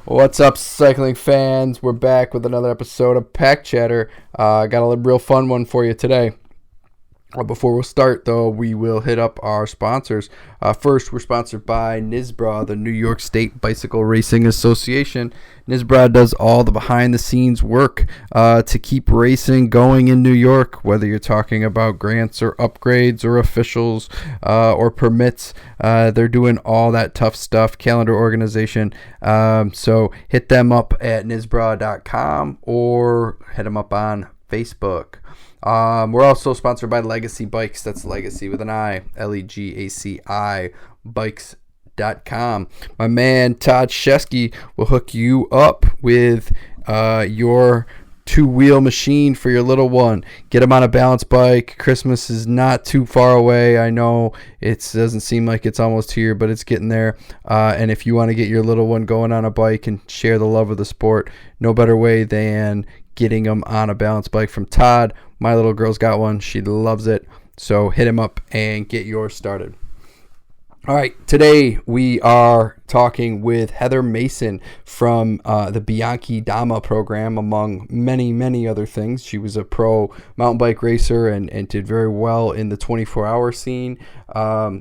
What's up, cycling fans? We're back with another episode of Pack Chatter. Got a real fun one for you today. Before we start, though, we will hit up our sponsors. First, we're sponsored by NISBRA, the New York State Bicycle Racing Association. NISBRA does all the behind-the-scenes work to keep racing going in New York, whether you're talking about grants or upgrades or officials or permits. They're doing all that tough stuff, calendar organization. So hit them up at nisbra.com or hit them up on Facebook. We're also sponsored by Legacy Bikes. That's Legacy with an I, Legaci, bikes.com. My man Todd Shesky will hook you up with your two-wheel machine for your little one. Get him on a balance bike. Christmas is not too far away. I know it doesn't seem like it's almost here, but it's getting there. And if you want to get your little one going on a bike and share the love of the sport, no better way than getting them on a balance bike from Todd. My little girl's got one. She loves it. So hit him up and get yours started. All right, today we are talking with Heather Mason from the Bianchi Dama program, among many, many other things. She was a pro mountain bike racer and did very well in the 24-hour scene.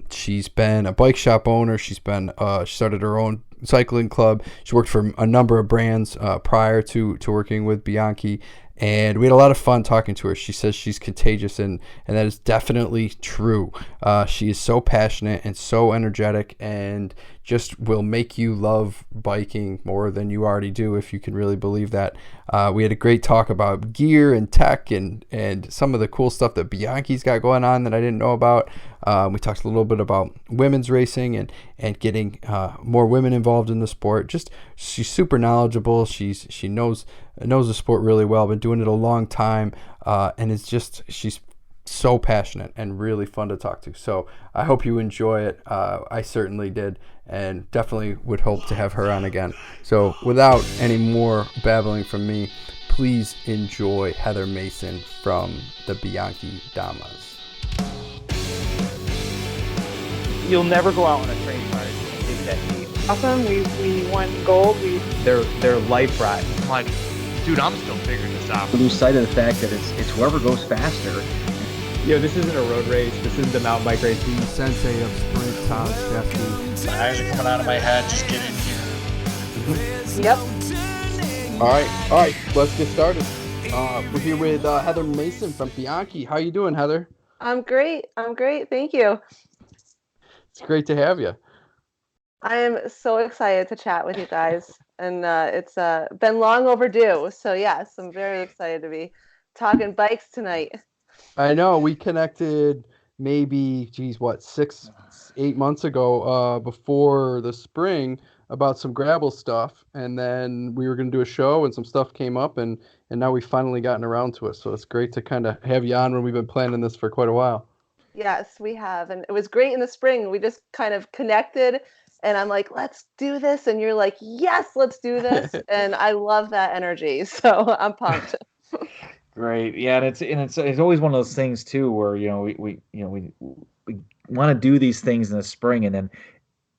She's been a bike shop owner. She started her own cycling club. She worked for a number of brands prior to working with Bianchi. And we had a lot of fun talking to her. She says she's contagious, and that is definitely true. She is so passionate and so energetic and just will make you love biking more than you already do, if you can really believe that. We had a great talk about gear and tech and some of the cool stuff that Bianchi's got going on that I didn't know about. We talked a little bit about women's racing and getting more women involved in the sport. Just she's super knowledgeable. She knows the sport really well. Been doing it a long time, and she's so passionate and really fun to talk to. So I hope you enjoy it. I certainly did, and definitely would hope to have her on again. So without any more babbling from me, please enjoy Heather Mason from the Bianchi Damas. You'll never go out on a training ride and dig that deep. Awesome. We won gold. They're life ride. I'm like, dude, I'm still figuring this out. Lose sight of the fact that it's whoever goes faster. This isn't a road race. This is the mountain bike race. The sensei of sprint, Todd Shesky. My eyes are coming out of my head. Just get in here. Yep. All right, let's get started. We're here with Heather Mason from Bianchi. How you doing, Heather? I'm great. Thank you. It's great to have you. I am so excited to chat with you guys, and it's been long overdue. So yes, I'm very excited to be talking bikes tonight. I know we connected maybe, 6-8 months ago before the spring about some gravel stuff, and then we were going to do a show and some stuff came up, and now we've finally gotten around to it. So it's great to kind of have you on when we've been planning this for quite a while. Yes, we have, and it was great in the spring. We just kind of connected, and I'm like, let's do this, and you're like, yes, let's do this, and I love that energy. So I'm pumped. Great, yeah, and it's always one of those things too, where we want to do these things in the spring, and then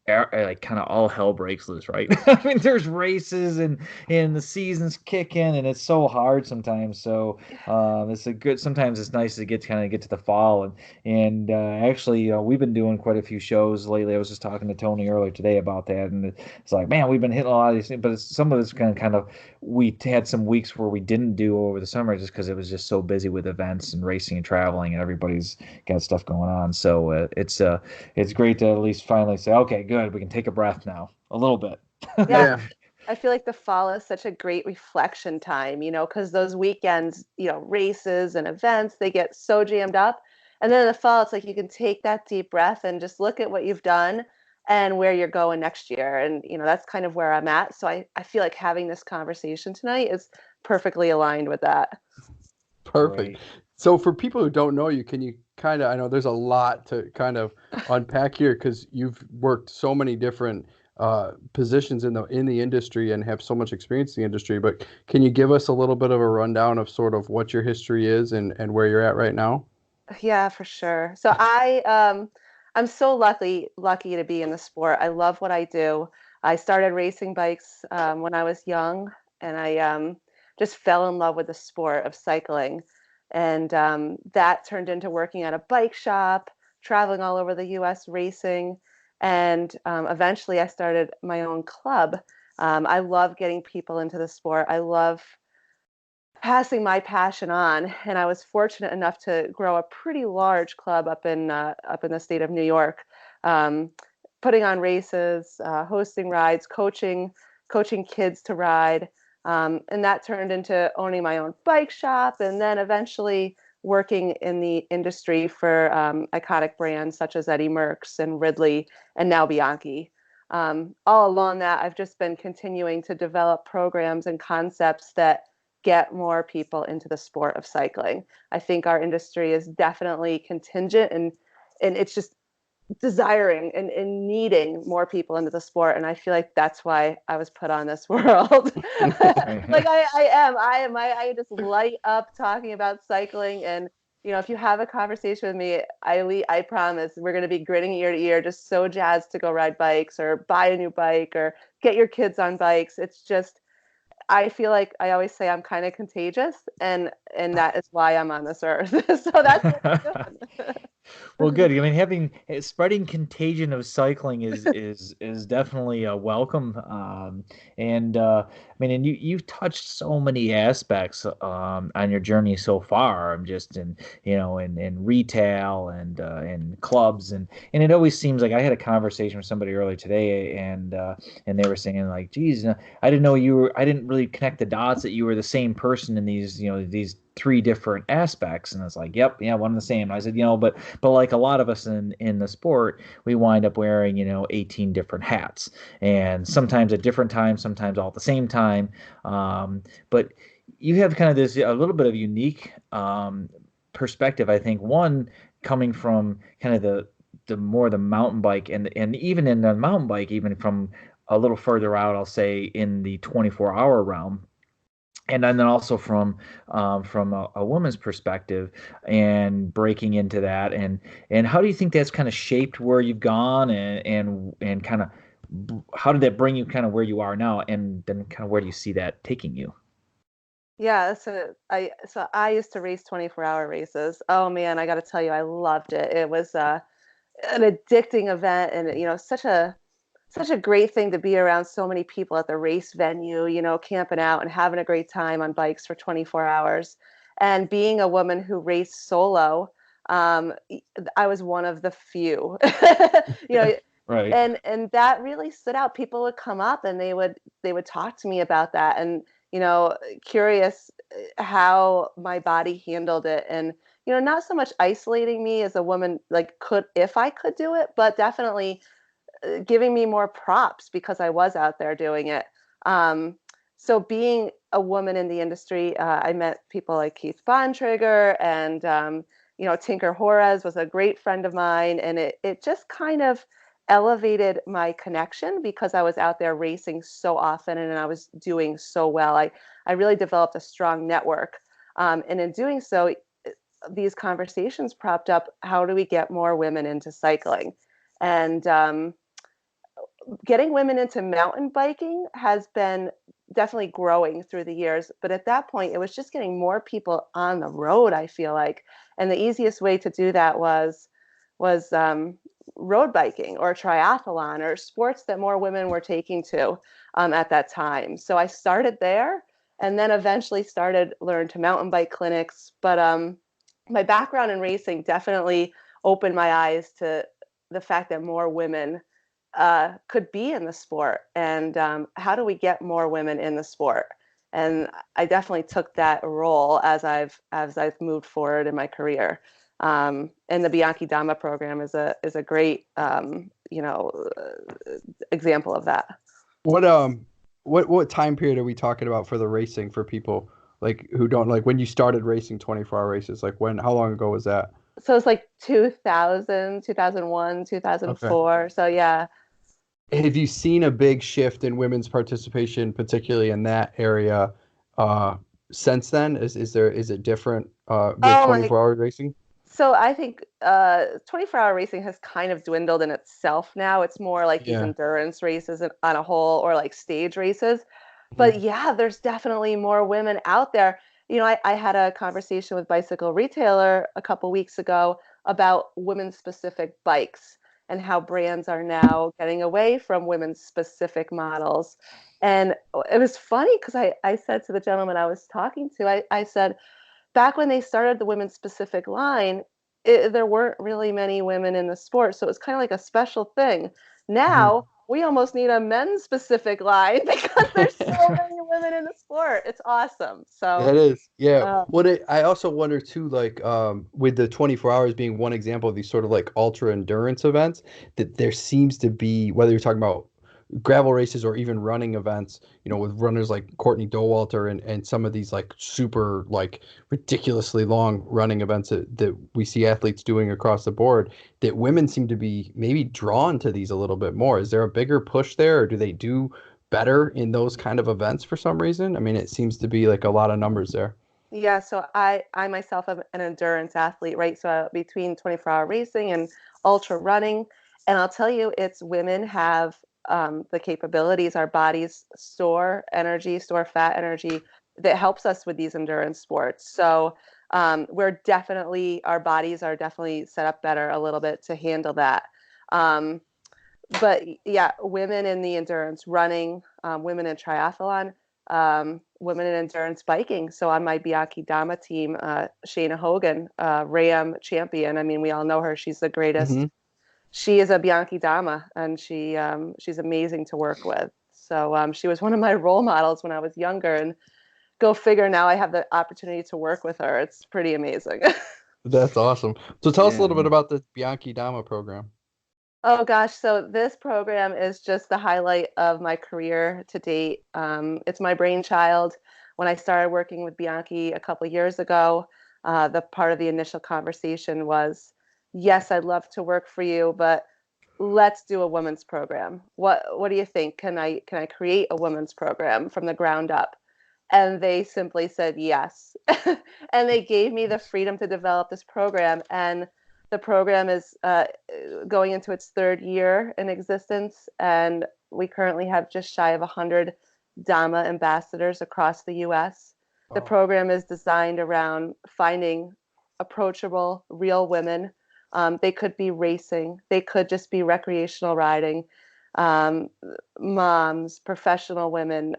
like kind of all hell breaks loose, right? I mean, there's races and the seasons kick in, and it's so hard sometimes. So sometimes it's nice to get to the fall, and actually we've been doing quite a few shows lately. I was just talking to Tony earlier today about that, and it's like, man, we've been hitting a lot of these things, but some of it's kind of we had some weeks where we didn't do over the summer just because it was just so busy with events and racing and traveling, and everybody's got stuff going on. So it's great to at least finally say, okay, good. We can take a breath now, a little bit. Yeah. I feel like the fall is such a great reflection time, because those weekends, races and events, they get so jammed up. And then in the fall, it's like you can take that deep breath and just look at what you've done and where you're going next year. And, that's kind of where I'm at. So I feel like having this conversation tonight is perfectly aligned with that. Perfect. Right. So for people who don't know you, can you I know there's a lot to kind of unpack here because you've worked so many different positions in the industry and have so much experience in the industry, but can you give us a little bit of a rundown of sort of what your history is and where you're at right now? Yeah, for sure. So I'm so lucky to be in the sport. I love what I do. I started racing bikes when I was young, and I just fell in love with the sport of cycling. And that turned into working at a bike shop, traveling all over the US racing. And eventually I started my own club. I love getting people into the sport. I love passing my passion on, and I was fortunate enough to grow a pretty large club up in the state of New York, um, putting on races, hosting rides, coaching kids to ride, and that turned into owning my own bike shop, and then eventually working in the industry for iconic brands such as Eddie Merckx and Ridley, and now Bianchi. All along that, I've just been continuing to develop programs and concepts that get more people into the sport of cycling. I think our industry is definitely contingent and it's just desiring and needing more people into the sport. And I feel like that's why I was put on this world. Like I just light up talking about cycling. And, you know, if you have a conversation with me, I promise we're going to be grinning ear to ear, just so jazzed to go ride bikes or buy a new bike or get your kids on bikes. It's just, I feel like I always say I'm kind of contagious, and that is why I'm on this earth. So that's what I'm Well, doing. good. I mean, having spreading contagion of cycling is definitely a welcome. And I mean, and you've touched so many aspects on your journey so far. I'm just in in retail and clubs and it always seems like I had a conversation with somebody earlier today and they were saying like, geez, I didn't know I didn't really connect the dots that you were the same person in these these three different aspects. And it's like, yep, yeah, one and the same. I said, but like a lot of us in the sport, we wind up wearing 18 different hats, and sometimes at different times, sometimes all at the same time. But you have kind of this a little bit of unique perspective, I think. One, coming from kind of the mountain bike, and even in the mountain bike, even from a little further out, I'll say in the 24-hour realm, and then also from a woman's perspective and breaking into that, and how do you think that's kind of shaped where you've gone, and kind of how did that bring you kind of where you are now, and then kind of where do you see that taking you? Yeah, so I used to race 24-hour races. Oh man, I got to tell you, I loved it. It was an addicting event, and such a great thing to be around so many people at the race venue, camping out and having a great time on bikes for 24 hours. And being a woman who raced solo, um, I was one of the few, you know, Right. and that really stood out. People would come up and they would talk to me about that, and curious how my body handled it, and not so much isolating me as a woman, like could if I could do it, but definitely giving me more props because I was out there doing it. Um, so being a woman in the industry, I met people like Keith Bontrager and Tinker Horace was a great friend of mine, and it just kind of elevated my connection because I was out there racing so often and I was doing so well. I really developed a strong network, and in doing so, these conversations propped up. How do we get more women into cycling? And getting women into mountain biking has been definitely growing through the years, but at that point it was just getting more people on the road, I feel like. And the easiest way to do that was road biking or triathlon or sports that more women were taking to at that time. So I started there, and then eventually started learn to mountain bike clinics. But my background in racing definitely opened my eyes to the fact that more women could be in the sport, and how do we get more women in the sport? And I definitely took that role as I've moved forward in my career. And the Bianchi Dama program is a great example of that. What what time period are we talking about for the racing for people like who don't like when you started racing 24-hour races? Like when how long ago was that? So it's like 2000, 2001, Okay. 2004. So yeah. Have you seen a big shift in women's participation, particularly in that area, uh, since then? Is it different with Oh my 24-hour racing? So I think 24-hour racing has kind of dwindled in itself now. It's more like these Yeah. endurance races on a whole, or like stage races. But Mhm. yeah, there's definitely more women out there. I had a conversation with Bicycle Retailer a couple weeks ago about women specific bikes and how brands are now getting away from women specific models. And it was funny because I said to the gentleman I was talking to, I said, back when they started the women's specific line, there weren't really many women in the sport, so it was kind of like a special thing. Mhm. Now we almost need a men's specific line because there's so many women in the sport. It's awesome. So, That is, yeah. um, What I also wonder too, like with the 24 hours being one example of these sort of like ultra endurance events, that there seems to be, whether you're talking about gravel races or even running events, with runners like Courtney Dauwalter and some of these like super like ridiculously long running events that we see athletes doing across the board, that women seem to be maybe drawn to these a little bit more. Is there a bigger push there, or do they do better in those kind of events for some reason? I mean, it seems to be like a lot of numbers there. yeah, so I myself am an endurance athlete, right? So between 24-hour racing and ultra running, and I'll tell you, it's women have the capabilities, our bodies store energy, store fat energy that helps us with these endurance sports. So our bodies are definitely set up better a little bit to handle that. Um, but yeah, women in the endurance running, women in triathlon, women in endurance biking. So on my Bianchi Dama team, Shayna Hogan, Ram champion. I mean, we all know her. She's the greatest. Hmm. She is a Bianchi Dama, and she's amazing to work with. So she was one of my role models when I was younger, and go figure. Now I have the opportunity to work with her. It's pretty amazing. That's awesome. So tell us a Yeah. little bit about the Bianchi Dama program. Oh gosh, so this program is just the highlight of my career to date. It's my brainchild. When I started working with Bianchi a couple years ago, the part of the initial conversation was, yes, I'd love to work for you, but let's do a women's program. What do you think? Can I create a women's program from the ground up? And they simply said yes. And they gave me the freedom to develop this program. And the program is going into its third year in existence. And we currently have just shy of 100 DAMA ambassadors across the US. The Oh. program is designed around finding approachable, real women. They could be racing, they could just be recreational riding, um, moms, professional women.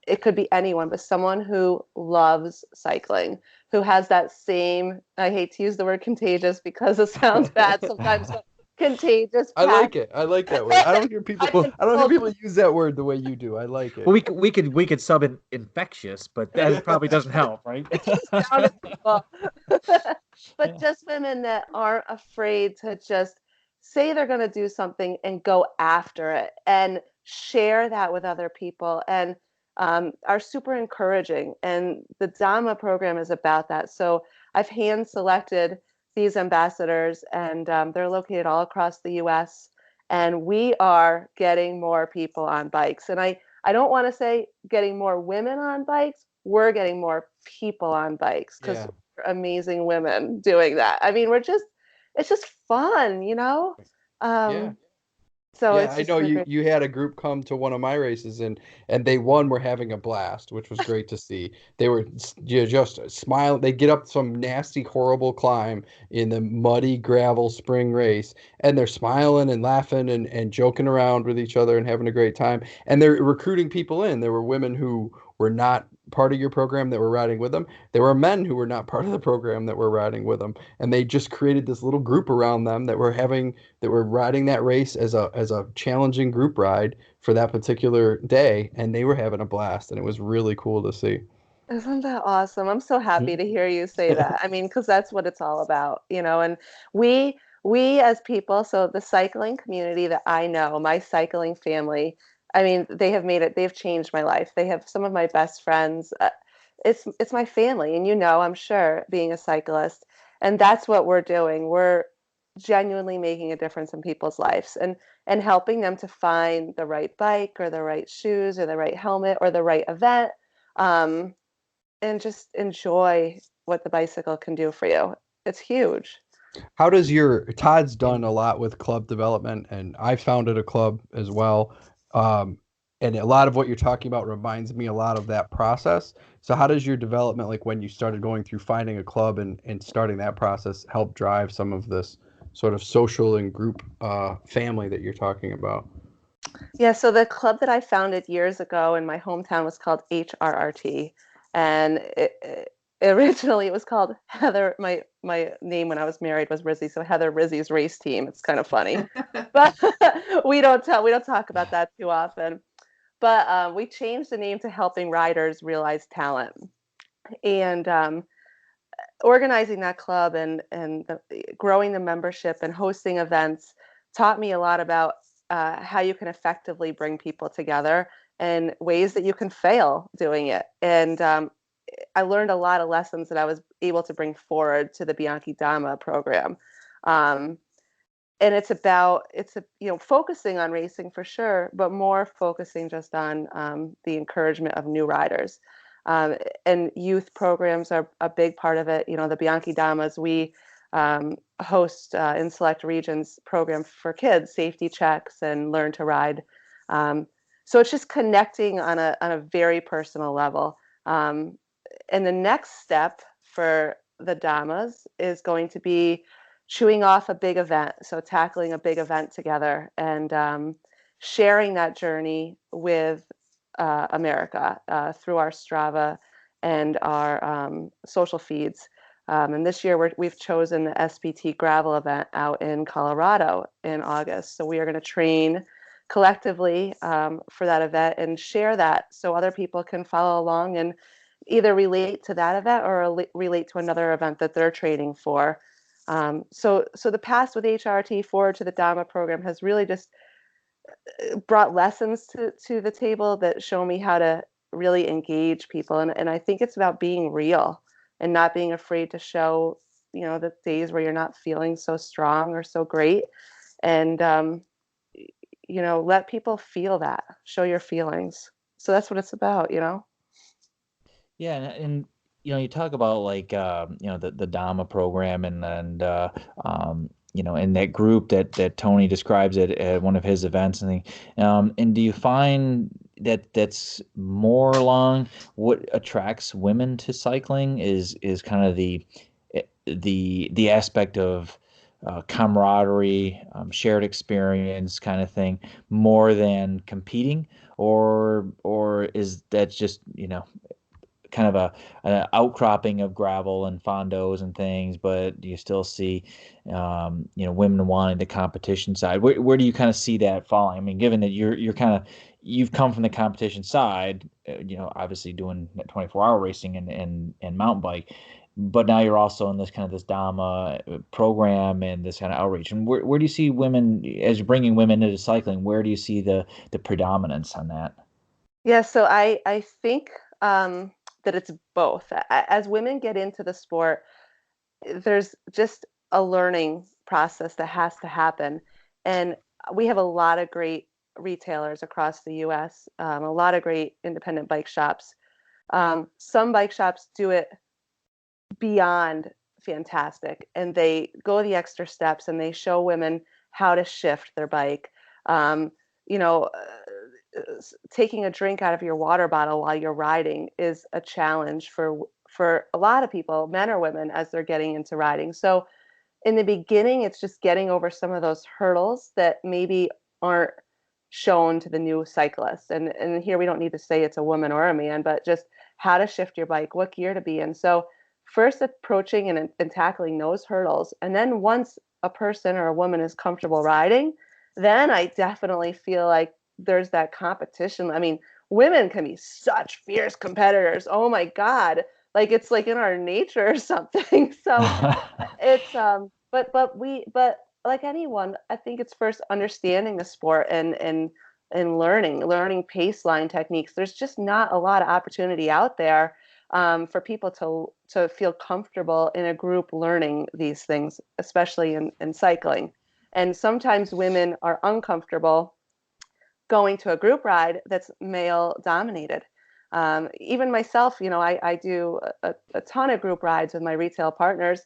It could be anyone, but someone who loves cycling, who has that same, I hate to use the word contagious because it sounds bad sometimes, but contagious I passion. like it. I like that word. I don't hear people I don't hear Uncontrolled. people use that word the way you do. I like Well, it. we could sub in infectious, but that probably doesn't help, right? It just sounded people. But just women that aren't afraid to just say they're going to do something and go after it and share that with other people, and are super encouraging. And the Dama program is about that. So I've hand selected these ambassadors, and they're located all across the US. And we are getting more people on bikes. And I don't want to say getting more women on bikes. We're getting more people on bikes because Yeah. we're amazing women doing that. I mean, it's just fun, you know? Yeah. Um, so Yeah, it's I just know been a you great. you had a group come to one of my races and they won were having a blast, which was great to see. They were just smiling. They get up some nasty, horrible climb in the muddy gravel spring race, and they're smiling and laughing and joking around with each other and having a great time. And they're recruiting people in. There were women who were not part of your program that were riding with them. There were men who were not part of the program that were riding with them, and they just created this little group around them that were riding that race as a challenging group ride for that particular day, and they were having a blast, and it was really cool to see. Isn't that awesome? I'm so happy to hear you say that. I mean, because that's what it's all about, you know. And we as people, so the cycling community that I know, my cycling family, I mean, they've changed my life. They have some of my best friends. It's my family, and I'm sure, being a cyclist, and that's what we're doing. We're genuinely making a difference in people's lives, and helping them to find the right bike or the right shoes or the right helmet or the right event. Um, and just enjoy what the bicycle can do for you. It's huge. How does Todd's done a lot with club development, and I founded a club as well. Um, and a lot of what you're talking about reminds me a lot of that process. So how does your development, like when you started going through finding a club and starting that process, help drive some of this sort of social and group family that you're talking about? Yeah, so the club that I founded years ago in my hometown was called HRRT, and originally it was called Heather. My name when I was married was Rizzy, so Heather Rizzy's race team. It's kind of funny, but we don't talk about that too often. But we changed the name to Helping Riders Realize Talent, and organizing that club and growing the membership and hosting events taught me a lot about how you can effectively bring people together and ways that you can fail doing it. And I learned a lot of lessons that I was able to bring forward to the Bianchi Dama program. Um, and focusing on racing for sure, but more focusing just on the encouragement of new riders. um, and youth programs are a big part of it. The Bianchi Damas, we host in select regions program for kids, safety checks and learn to ride. um, so it's just connecting on a very personal level. And the next step for the Damas is going to be chewing off a big event. So tackling a big event together and sharing that journey with America through our Strava and our social feeds. And this year we've chosen the SBT gravel event out in Colorado in August. So we are going to train collectively for that event and share that so other people can follow along and either relate to that event or relate to another event that they're training for. So the path with HRT forward to the DAMA program has really just brought lessons to the table that show me how to really engage people. And I think it's about being real and not being afraid to show, the days where you're not feeling so strong or so great. And, let people feel that, show your feelings. So that's what it's about. Yeah, and you talk about like the Dama program and that group that Tony describes at one of his events and do you find that that's more along what attracts women to cycling is kind of the aspect of camaraderie, shared experience kind of thing, more than competing, or is that just kind of an outcropping of gravel and fondos and things, but do you still see, women wanting the competition side? Where do you kind of see that falling? I mean, given that you've come from the competition side, obviously doing 24-hour racing and mountain bike, but now you're also in this Dama program and this kind of outreach. And where do you see women as you're bringing women into cycling? Where do you see the predominance on that? Yeah, so I think that it's both. As women get into the sport, there's just a learning process that has to happen. And we have a lot of great retailers across the US, a lot of great independent bike shops. Some bike shops do it beyond fantastic, and they go the extra steps and they show women how to shift their bike. Um, you know, Taking a drink out of your water bottle while you're riding is a challenge for a lot of people, men or women, as they're getting into riding. So in the beginning, it's just getting over some of those hurdles that maybe aren't shown to the new cyclist. And here we don't need to say it's a woman or a man, but just how to shift your bike, what gear to be in. So first approaching and tackling those hurdles. And then once a person or a woman is comfortable riding, then I definitely feel like there's that competition. I mean, women can be such fierce competitors. Oh my God. Like it's like in our nature or something. So it's but like anyone, I think it's first understanding the sport and learning pace line techniques. There's just not a lot of opportunity out there for people to feel comfortable in a group learning these things, especially in cycling. And sometimes women are uncomfortable going to a group ride that's male dominated. Even myself, I do a ton of group rides with my retail partners.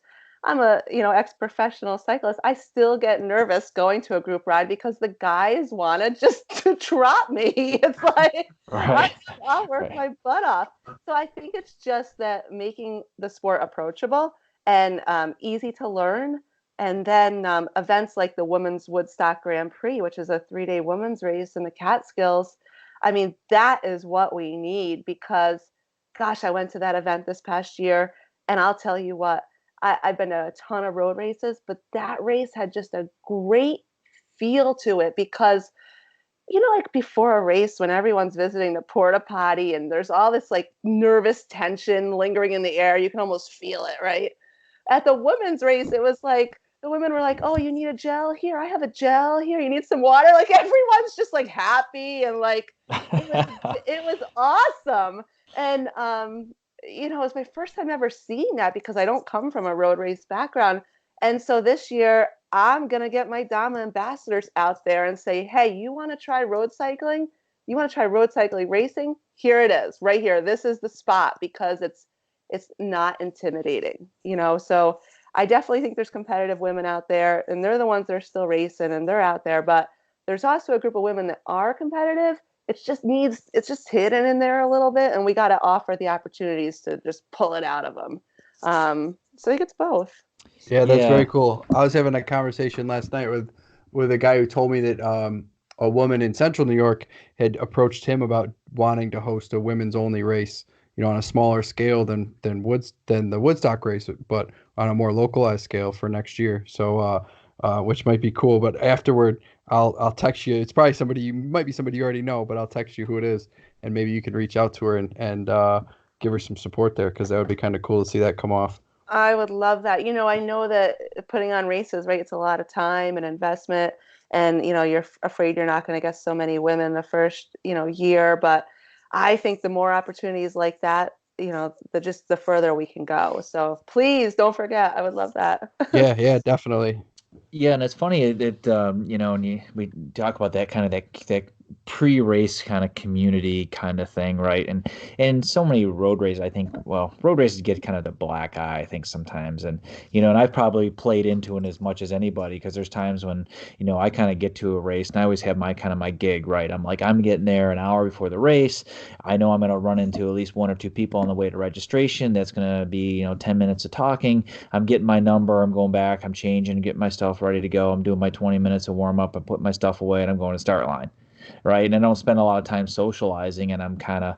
I'm a, ex-professional cyclist. I still get nervous going to a group ride because the guys want to just to trot me. It's like I, Right. I'll work Right. my butt off. So I think it's just that making the sport approachable and easy to learn. And then events like the Women's Woodstock Grand Prix, which is a 3-day women's race in the Catskills. I mean, that is what we need because, gosh, I went to that event this past year, and I'll tell you what, I've been to a ton of road races, but that race had just a great feel to it because, like before a race when everyone's visiting the porta potty and there's all this like nervous tension lingering in the air, you can almost feel it, right? At the women's race, it was like the women were like, "Oh, you need a gel? Here, I have a gel. Here, you need some water." Like everyone's just like happy and like it was it was awesome. And it was my first time ever seeing that because I don't come from a road race background. And so this year, I'm gonna get my Dama ambassadors out there and say, "Hey, you want to try road cycling? You want to try road cycling racing? Here it is, right here. This is the spot because it's not intimidating. So I definitely think there's competitive women out there, and they're the ones that are still racing and they're out there. But there's also a group of women that are competitive. It's just hidden in there a little bit, and we got to offer the opportunities to just pull it out of them. So I think it's both. Yeah, that's Yeah. very cool. I was having a conversation last night with a guy who told me that a woman in Central New York had approached him about wanting to host a women's only race, on a smaller scale than the Woodstock race, but on a more localized scale for next year. So, which might be cool. But afterward, I'll text you. It's probably somebody you might be somebody you already know, but I'll text you who it is, and maybe you can reach out to her and give her some support there because that would be kind of cool to see that come off. I would love that. I know that putting on races, right, it's a lot of time and investment, and you're afraid you're not going to get so many women the first, year, but I think the more opportunities like that, the further we can go. So please don't forget. I would love that. Yeah, yeah, definitely. Yeah, and it's funny that and we talk about that kind of that pre-race kind of community kind of thing, right? And so many road races, I think, well, road races get kind of the black eye, I think sometimes, and I've probably played into it as much as anybody because there's times when I kind of get to a race and I always have my kind of my gig, right? I'm like I'm getting there an hour before the race. I know I'm going to run into at least one or two people on the way to registration. That's going to be 10 minutes of talking. I'm getting my number. I'm going back. I'm changing, getting my stuff ready to go. I'm doing my 20 minutes of warm up. I'm putting my stuff away, and I'm going to start line, right? And I don't spend a lot of time socializing, and I'm kind of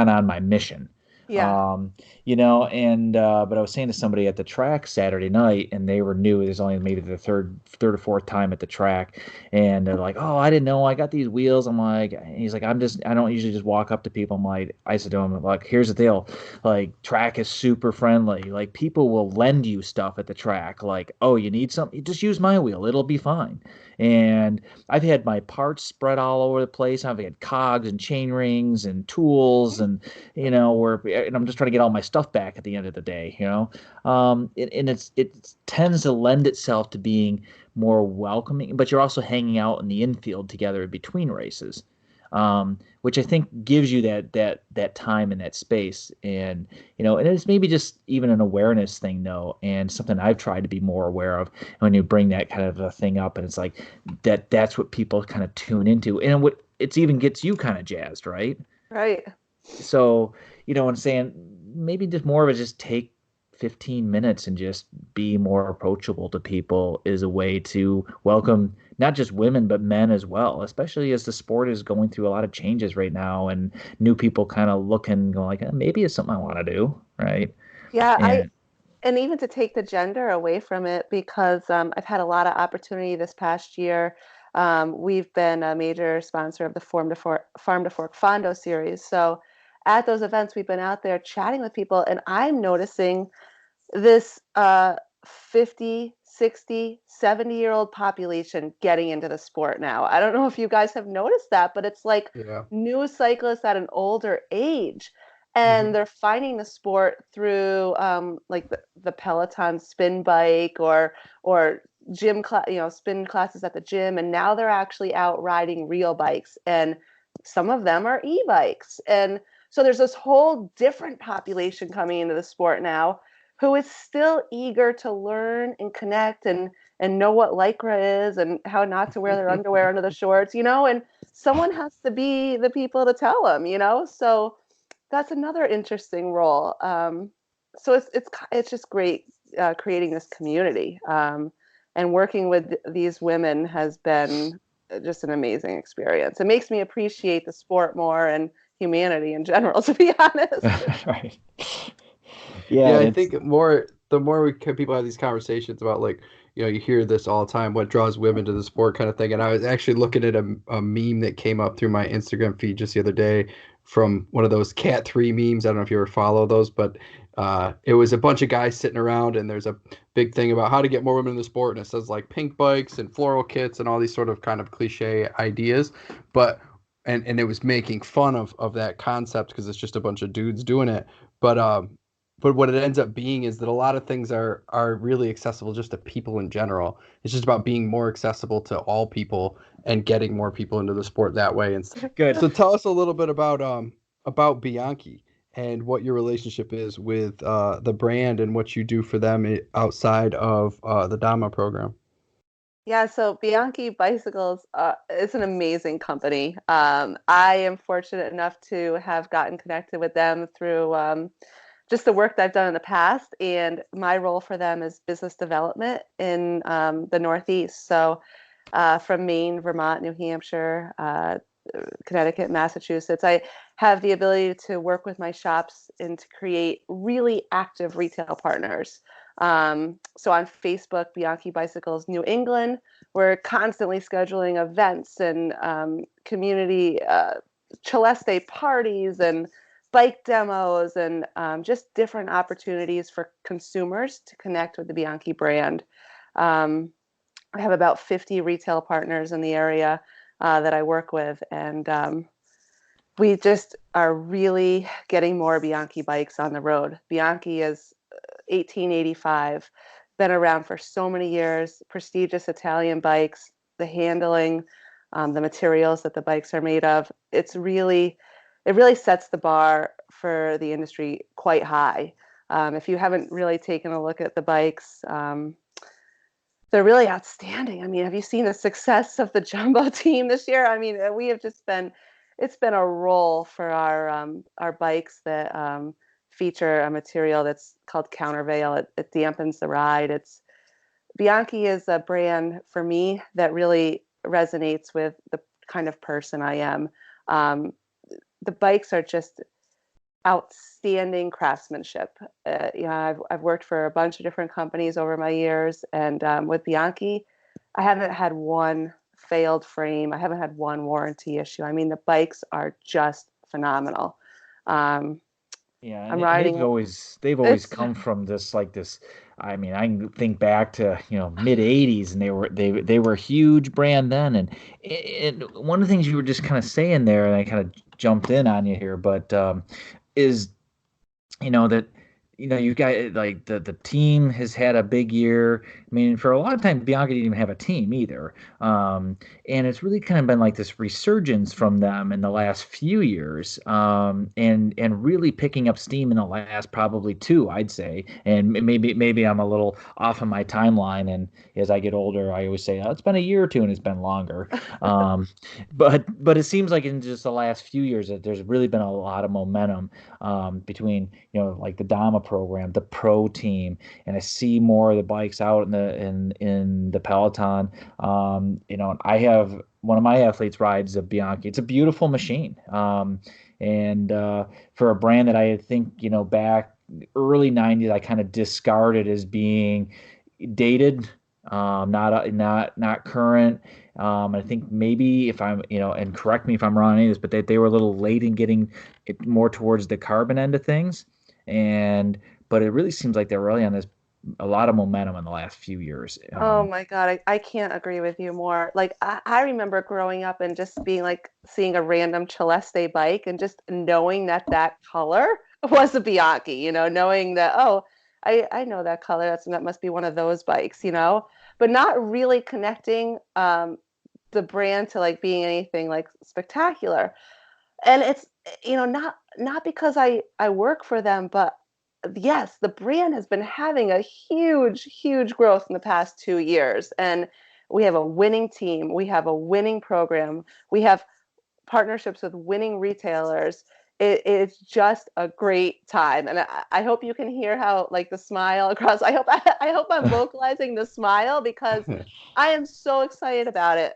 on my mission. Yeah. Um, and but I was saying to somebody at the track Saturday night, and they were new. There's only maybe the third or fourth time at the track, and they're like, "Oh, I didn't know I got these wheels." I'm like, and he's like, I don't usually just walk up to people. I said to him, like, here's the deal, like, track is super friendly. Like, people will lend you stuff at the track. Like, oh, you need something, just use my wheel, it'll be fine. And I've had my parts spread all over the place. I've had cogs and chain rings and tools, and and I'm just trying to get all my stuff back at the end of the day. And it tends to lend itself to being more welcoming, but you're also hanging out in the infield together between races, which I think gives you that time and that space, and it's maybe just even an awareness thing, though, and something I've tried to be more aware of when you bring that kind of a thing up, and it's like that's what people kind of tune into, and what it's even gets you kind of jazzed, right? Right. So, I'm saying maybe just more of a just take 15 minutes and just be more approachable to people is a way to welcome not just women, but men as well, especially as the sport is going through a lot of changes right now and new people kind of looking, going like, maybe it's something I want to do, right? Yeah, And and even to take the gender away from it because I've had a lot of opportunity this past year. We've been a major sponsor of the Farm to Fork Fondo series. So at those events, we've been out there chatting with people, and I'm noticing this 50, 60, 70-year-old population getting into the sport now. I don't know if you guys have noticed that, but it's like Yeah. new cyclists at an older age. Hmm. And they're finding the sport through like the Peloton spin bike or spin classes at the gym. And now they're actually out riding real bikes. And some of them are e-bikes. And so there's this whole different population coming into the sport now who is still eager to learn and connect and know what lycra is and how not to wear their underwear under the shorts, and someone has to be the people to tell them. So that's another interesting role. So it's just great creating this community, and working with these women has been just an amazing experience. It makes me appreciate the sport more and humanity in general, to be honest. Right. Yeah, Yeah, and I it's think the more people have these conversations about like, you hear this all the time, what draws women to the sport kind of thing. And I was actually looking at a meme that came up through my Instagram feed just the other day from one of those Cat 3 memes. I don't know if you ever follow those, but it was a bunch of guys sitting around and there's a big thing about how to get more women in the sport. And it says like pink bikes and floral kits and all these sort of kind of cliche ideas. But and it was making fun of that concept because it's just a bunch of dudes doing it. But what it ends up being is that a lot of things are really accessible just to people in general. It's just about being more accessible to all people and getting more people into the sport that way. And good. so tell us a little bit about Bianchi and what your relationship is with the brand and what you do for them outside of the Dama program. Yeah, so Bianchi Bicycles is an amazing company. I am fortunate enough to have gotten connected with them through just the work that I've done in the past, and my role for them is business development in the Northeast. So from Maine, Vermont, New Hampshire, Connecticut, Massachusetts. I have the ability to work with my shops and to create really active retail partners. So on Facebook, Bianchi Bicycles New England, we're constantly scheduling events and community Celeste parties and bike demos and just different opportunities for consumers to connect with the Bianchi brand. Um, I have about 50 retail partners in the area that I work with, and we just are really getting more Bianchi bikes on the road. Bianchi is 1885, been around for so many years, prestigious Italian bikes, the handling, the materials that the bikes are made of. It really sets the bar for the industry quite high. If you haven't really taken a look at the bikes, they're really outstanding. I mean, have you seen the success of the jumbo team this year? I mean, we have just been, it's been a roll for our bikes that feature a material that's called countervail. It dampens the ride. Bianchi is a brand for me that really resonates with the kind of person I am. Um, the bikes are just outstanding craftsmanship. I've worked for a bunch of different companies over my years, and with Bianchi, I haven't had one failed frame. I haven't had one warranty issue. I mean, the bikes are just phenomenal. Um, Yeah, I'm and riding. they've always It's come from this like this. I mean, I can think back to mid '80s, and they were a huge brand then. And one of the things you were just kind of saying there, and I kind of jumped in on you here, but is that you guys like the team has had a big year. I mean, for a lot of time Bianca didn't even have a team either. And it's really kind of been like this resurgence from them in the last few years, and really picking up steam in the last probably two, I'd say. And maybe I'm a little off of my timeline, and as I get older I always say, oh, it's been a year or two, and it's been longer. um, but it seems like in just the last few years that there's really been a lot of momentum between like the Dama program, the pro team, and I see more of the bikes out in the peloton. And I have one of my athletes rides a Bianchi. It's a beautiful machine, and for a brand that I think back early '90s I kind of discarded as being dated, not current. I think maybe if I'm, and correct me if I'm wrong on any of this, but they were a little late in getting it more towards the carbon end of things. But it really seems like they're really on this a lot of momentum in the last few years. Oh my God, I can't agree with you more. Like I remember growing up and just being like seeing a random Celeste bike and just knowing that color was a Bianchi, knowing that, oh, I know that color. That must be one of those bikes. But not really connecting the brand to like being anything like spectacular. And it's not because I work for them, but yes, the brand has been having a huge, huge growth in the past 2 years. And we have a winning team. We have a winning program. We have partnerships with winning retailers. It's just a great time, and I hope you can hear how like the smile across. I hope I'm vocalizing the smile because I am so excited about it.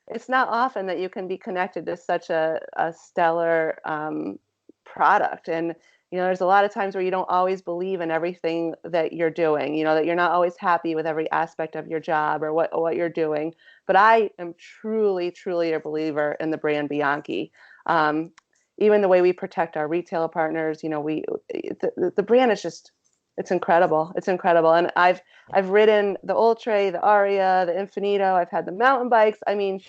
It's not often that you can be connected to such a stellar product, and there's a lot of times where you don't always believe in everything that you're doing. That you're not always happy with every aspect of your job or what you're doing. But I am truly, truly a believer in the brand Bianchi. Um, Even the way we protect our retail partners, the brand is just, it's incredible. It's incredible. And I've ridden the Ultra, the Aria, the Infinito. I've had the mountain bikes. I mean,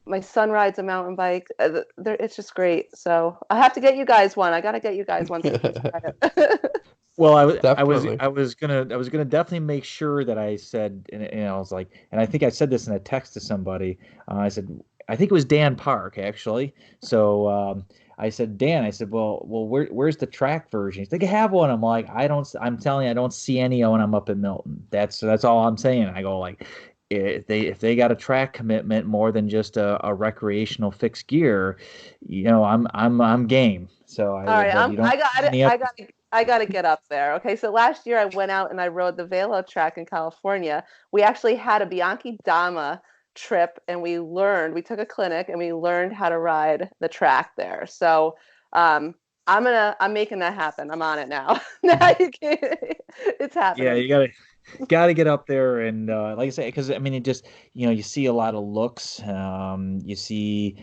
my son rides a mountain bike. It's just great. So I have to get you guys one. I got to get you guys one so you can try it. Well, Definitely. I was gonna definitely make sure that I said, and I was like, and I think I said this in a text to somebody. I said, I think it was Dan Park actually. So I said, Dan, I said, well, where's the track version? He's like, I have one. I'm like, I don't. I'm telling you, I don't see any when I'm up in Milton. That's all I'm saying. I go like, if they got a track commitment more than just a recreational fixed gear, I'm game. So I All said, right, but you don't see any up. I got to get up there. Okay, so last year I went out and I rode the Velo track in California. We actually had a Bianchi Dama trip, and we took a clinic and we learned how to ride the track there. So, I'm making that happen. I'm on it now. Now you can, it's Yeah, happening. you gotta get up there and like I say, because I mean, it just you see a lot of looks. You see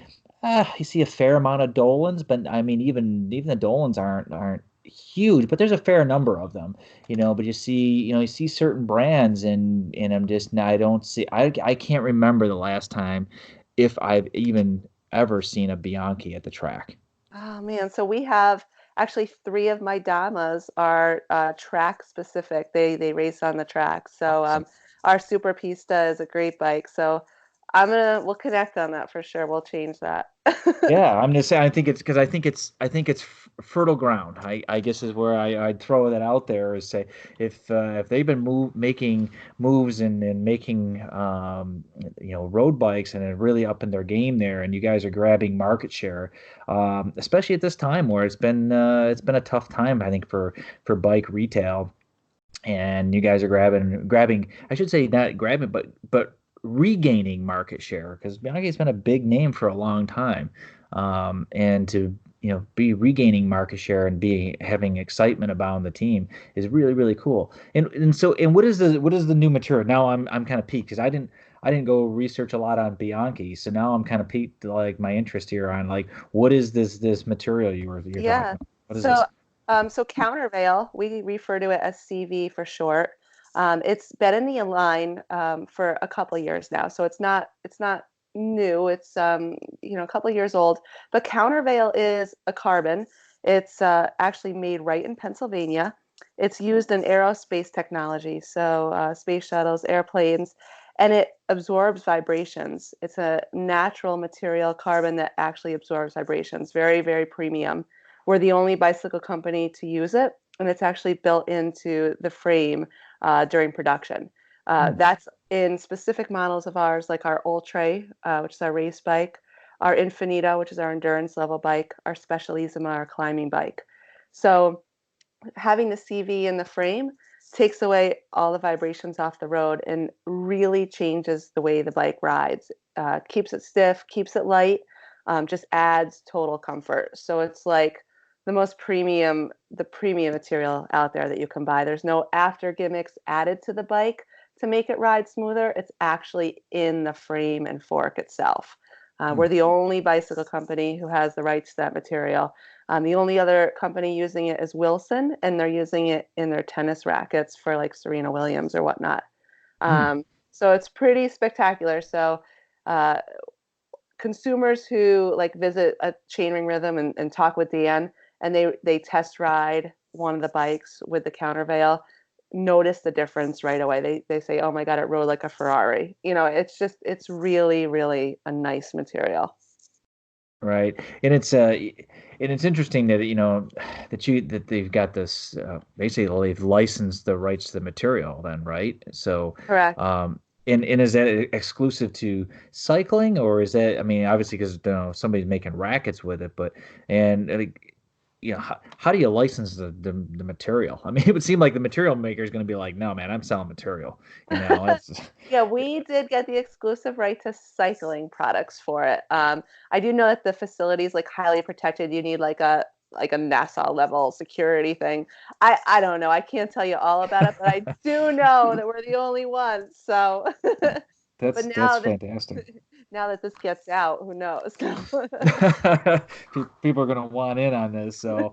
a fair amount of Dolans, but I mean, even the Dolans aren't huge, but there's a fair number of them. But you see certain brands, and I'm just I don't see I can't remember the last time if I've even ever seen a Bianchi at the track. Oh man, so we have actually three of my damas are track specific. They race on the track. So Awesome. our Super Pista is a great bike. So we'll connect on that for sure. We'll change that. Yeah, I'm just saying. I think it's because I think it's fertile ground. I guess is where I'd throw that out there is say if they've been making moves and making road bikes and are really up in their game there, and you guys are grabbing market share, especially at this time where it's been a tough time I think for bike retail, and you guys are grabbing I should say not grabbing but regaining market share because Bianchi's been a big name for a long time, and to be regaining market share and be having excitement about the team is really really cool. And what is the new material now? I'm kind of peaked because I didn't go research a lot on Bianchi, so now I'm kind of peaked like my interest here on like what is this material you're talking Yeah. about? What is this? So, so countervail, we refer to it as CV for short. It's been in the line for a couple years now, so it's not new. It's a couple years old. But countervail is a carbon. It's actually made right in Pennsylvania. It's used in aerospace technology, so space shuttles, airplanes, and it absorbs vibrations. It's a natural material carbon that actually absorbs vibrations. Very, very premium. We're the only bicycle company to use it, and it's actually built into the frame during production. Hmm. That's in specific models of ours, like our Ultra, which is our race bike, our Infinito, which is our endurance level bike, our Specialissima, our climbing bike. So having the CV in the frame takes away all the vibrations off the road and really changes the way the bike rides. Keeps it stiff, keeps it light, just adds total comfort. So it's like the premium material out there that you can buy. There's no after gimmicks added to the bike to make it ride smoother. It's actually in the frame and fork itself. Hmm. We're the only bicycle company who has the rights to that material. The only other company using it is Wilson, and they're using it in their tennis rackets for like Serena Williams or whatnot. Hmm. So it's pretty spectacular. So uh, consumers who like visit a Chainring Rhythm and talk with Dan, and they test ride one of the bikes with the countervail, notice the difference right away. They say, "Oh my God, it rode like a Ferrari." It's really really a nice material. Right. And it's interesting that that they've got this basically they've licensed the rights to the material then, right? So Correct. and is that exclusive to cycling, or is that, I mean, obviously because somebody's making rackets with it, but and how do you license the material? I mean, it would seem like the material maker is going to be like, no, man, I'm selling material. It's Yeah, we did get the exclusive right to cycling products for it. I do know that the facility is like highly protected. You need like a NASA level security thing. I don't know. I can't tell you all about it, but I do know that we're the only ones. So, but that's fantastic. now that this gets out, who knows? People are gonna want in on this, so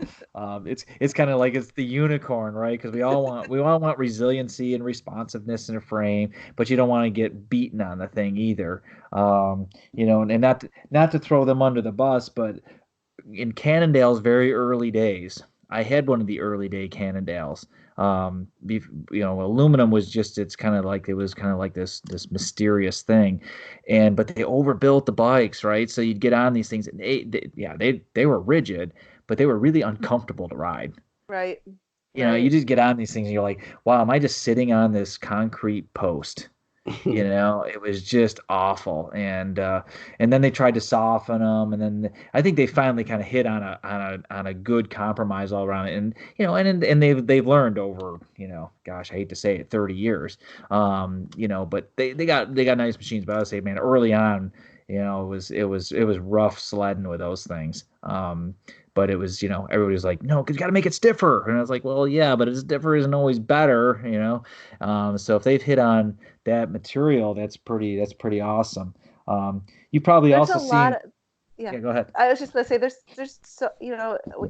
it's kind of like it's the unicorn, right? Because we all want resiliency and responsiveness in a frame, but you don't want to get beaten on the thing either. And not to throw them under the bus, but in Cannondale's very early days, I had one of the early day Cannondales. Aluminum was just it was kind of like this mysterious thing, but they overbuilt the bikes, right? So you'd get on these things, and they were rigid, but they were really uncomfortable to ride. Right, You right. just get on these things, and you're like, wow, am I just sitting on this concrete post? It was just awful. And then they tried to soften them, and then I think they finally kind of hit on a good compromise all around it. And and they've learned over, gosh, I hate to say it, 30 years. But they got nice machines. But I would say, man, early on, it was rough sledding with those things. But it was, everybody was like, no, 'cause you got to make it stiffer. And I was like, well, yeah, but it's stiffer isn't always better. So if they've hit on that material, that's pretty awesome. You've probably There's a also lot seen, of, yeah. yeah, go ahead. I was just gonna say there's so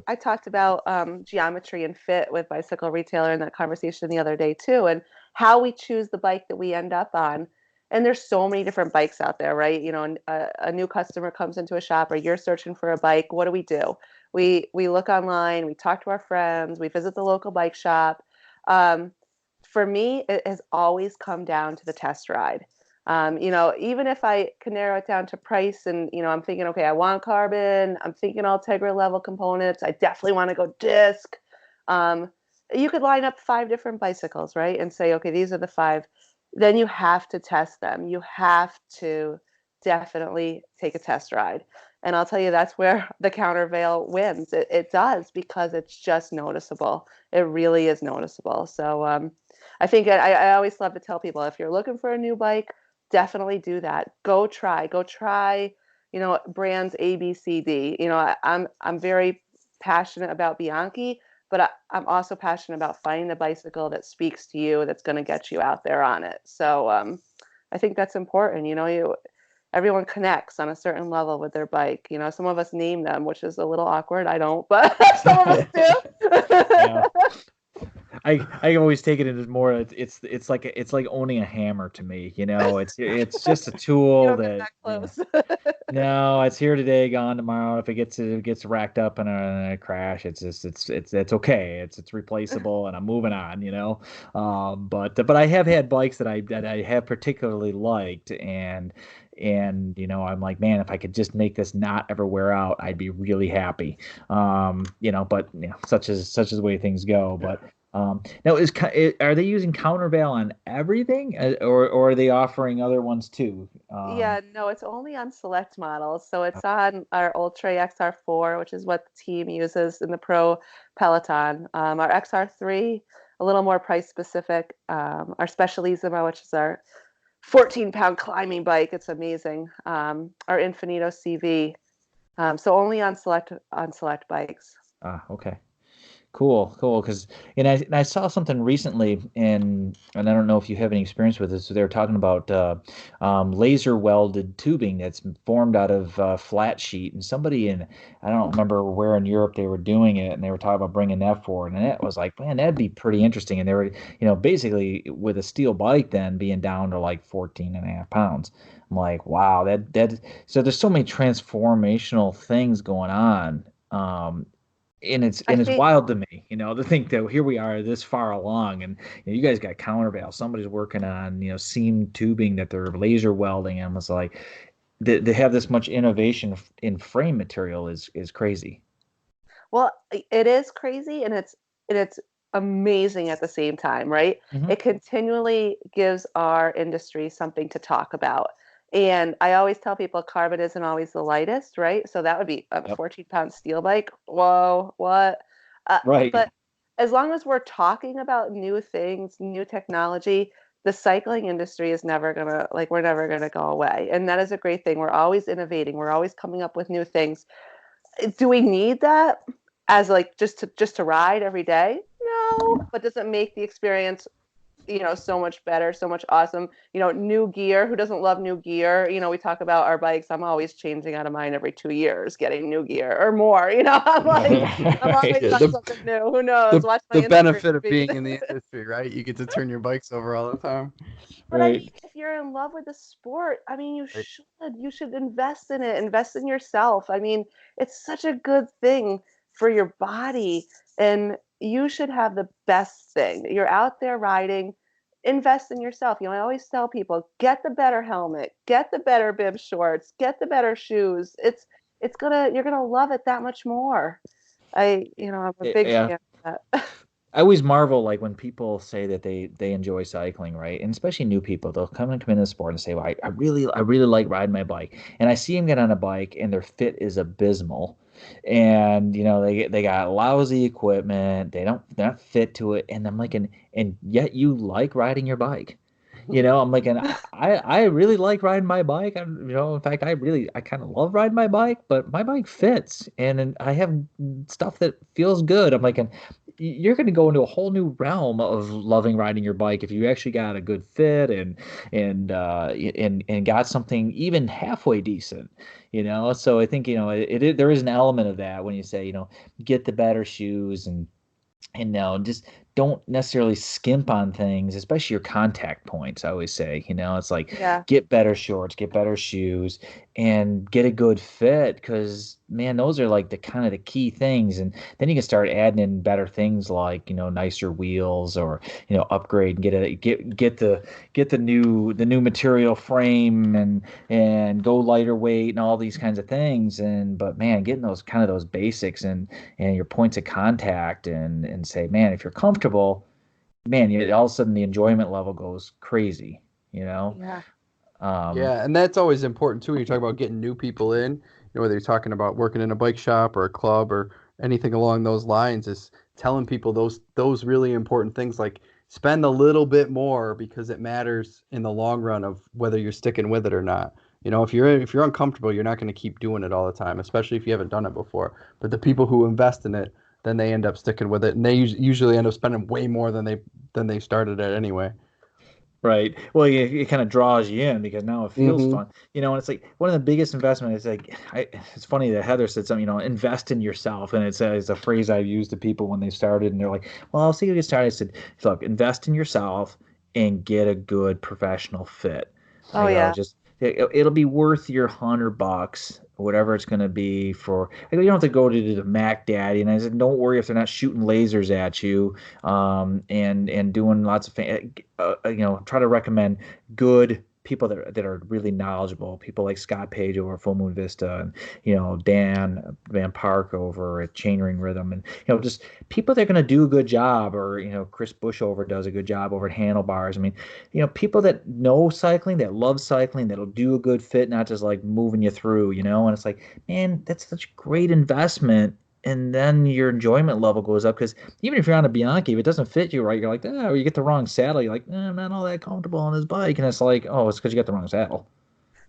I talked about geometry and fit with Bicycle Retailer in that conversation the other day too, and how we choose the bike that we end up on. And there's so many different bikes out there, right? A new customer comes into a shop, or you're searching for a bike. What do? We look online, we talk to our friends, we visit the local bike shop. Um, for me, it has always come down to the test ride. Even if I can narrow it down to price and, I'm thinking, okay, I want carbon, I'm thinking Ultegra level components, I definitely want to go disc. Um, you could line up 5 different bicycles, right? And say, okay, these are the 5. Then you have to test them. You have to definitely take a test ride. And I'll tell you, that's where the countervail wins. It does, because it's just noticeable. It really is noticeable. So I think I always love to tell people, if you're looking for a new bike, definitely do that. Go try, brands A, B, C, D. I'm very passionate about Bianchi, but I'm also passionate about finding the bicycle that speaks to you, that's going to get you out there on it. So I think that's important. Everyone connects on a certain level with their bike. Some of us name them, which is a little awkward. I don't, but some of us Yeah. do. I always take it as more, it's like owning a hammer to me. It's just a You tool don't get that, that close. no, it's here today, gone tomorrow. If it gets racked up in a crash, it's okay. It's replaceable, and I'm moving on. But I have had bikes that I have particularly liked, and I'm like, man, if I could just make this not ever wear out, I'd be really happy. But such as the way things go. But now, are they using countervail on everything, or are they offering other ones too? Yeah, no, it's only on select models. So it's on our Ultra XR4, which is what the team uses in the Pro Peloton. Our XR3, a little more price specific. Our Specialissima, which is our 14-pound climbing bike. It's amazing. Our Infinito CV. So only on select bikes. Okay. Cool, cool. Because and I saw something recently, and I don't know if you have any experience with this. So they were talking about laser welded tubing that's formed out of flat sheet, and somebody in, I don't remember where in Europe they were doing it, and they were talking about bringing that forward, and it was like, man, that'd be pretty interesting. And they were, basically with a steel bike then being down to like 14 and a half pounds. I'm like, wow, that. So there's so many transformational things going on. And it's I and it's think wild to me, to think that here we are this far along, and you guys got countervail. Somebody's working on seam tubing that they're laser welding, and was like, they have this much innovation in frame material is crazy. Well, it is crazy and it's amazing at the same time, right? Hmm. It continually gives our industry something to talk about. And I always tell people carbon isn't always the lightest, right? So that would be a Yep. 14-pound steel bike. Whoa, what? Right. But as long as we're talking about new things, new technology, the cycling industry is never gonna, like, we're never gonna go away. And that is a great thing. We're always innovating. We're always coming up with new things. Do we need that as, like, just to ride every day? No, but does it make the experience, so much better, so much awesome? New gear. Who doesn't love new gear? We talk about our bikes. I'm always changing out of mine every 2 years, getting new gear or more. I'm like, I'm Right. always Yeah, on something new. Who knows? the Watch my the Instagram benefit of feed. being in the industry, right? You get to turn your bikes over all the time. But I Right. mean, if you're in love with the sport, I mean, you Right. should. You should invest in it, invest in yourself. I mean, it's such a good thing for your body, and you should have the best thing. You're out there riding, invest in yourself. I always tell people, get the better helmet, get the better bib shorts, get the better shoes. You're gonna love it that much more. I'm a big Yeah. fan of that. I always marvel like when people say that they enjoy cycling, right? And especially new people, they'll come into the sport and say, "Well, I really like riding my bike." And I see them get on a bike and their fit is abysmal. And they got lousy equipment. They're not fit to it. And I'm like, and yet you like riding your bike. I'm like, and I really like riding my bike. In fact, I kind of love riding my bike, but my bike fits, and I have stuff that feels good. I'm like, and you're going to go into a whole new realm of loving riding your bike if you actually got a good fit and got something even halfway decent. So I think there is an element of that when you say get the better shoes and no, just don't necessarily skimp on things, especially your contact points. I always say, it's like Yeah, get better shorts, get better shoes, and get a good fit because, man, those are like the kind of the key things. And then you can start adding in better things like, nicer wheels or, upgrade and get the new material frame and go lighter weight and all these kinds of things. But man, getting those basics and your points of contact and say, man, if you're comfortable, man, all of a sudden the enjoyment level goes crazy, you know? yeah, Um, Yeah, and that's always important too when you talk about getting new people in, whether you're talking about working in a bike shop or a club or anything along those lines, is telling people those really important things like spend a little bit more because it matters in the long run of whether you're sticking with it or not. If you're uncomfortable, you're not going to keep doing it all the time, especially if you haven't done it before. But the people who invest in it, then they end up sticking with it, and they usually end up spending way more than they started at anyway. Right. Well, it kind of draws you in because now it feels Hmm. fun. And it's like one of the biggest investments is like, it's funny that Heather said something, invest in yourself. And it's a phrase I've used to people when they started and they're like, well, I'll see you get started. I said, look, invest in yourself and get a good professional fit. I oh go, yeah, just, it'll be worth your $100, whatever it's going to be for, I go, you don't have to go to the Mac Daddy. And I said, don't worry if they're not shooting lasers at you and doing lots of try to recommend good people that are really knowledgeable, people like Scott Page over at Full Moon Vista and Dan Van Park over at Chainring Rhythm and just people that are going to do a good job or Chris Bushover does a good job over at Handlebars. I mean, people that know cycling, that love cycling, that'll do a good fit, not just like moving you through, and it's like, man, that's such a great investment and then your enjoyment level goes up because even if you're on a Bianchi, if it doesn't fit you right, you're like, or you get the wrong saddle, you're like, I'm not all that comfortable on this bike, and it's like, oh, it's because you got the wrong saddle.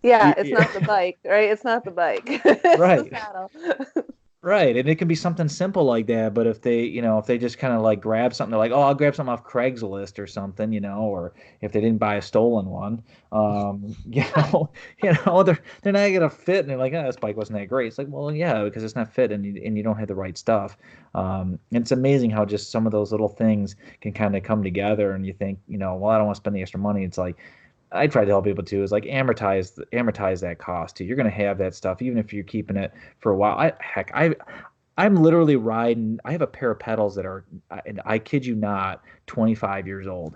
yeah. It's not the bike, right? It's not the bike. It's the Right. saddle. Right, and it can be something simple like that, but if they just kind of like grab something, they're like, oh, I'll grab something off Craigslist or something, or if they didn't buy a stolen one, they're not gonna fit, and they're like, oh, this bike wasn't that great. It's like, well, yeah, because it's not fit, and you don't have the right stuff. And it's amazing how just some of those little things can kind of come together, and you think, well, I don't want to spend the extra money. It's like I try to tell people too is like amortize that cost too. You're gonna have that stuff even if you're keeping it for a while. I'm literally riding. I have a pair of pedals that are, and I kid you not, 25 years old.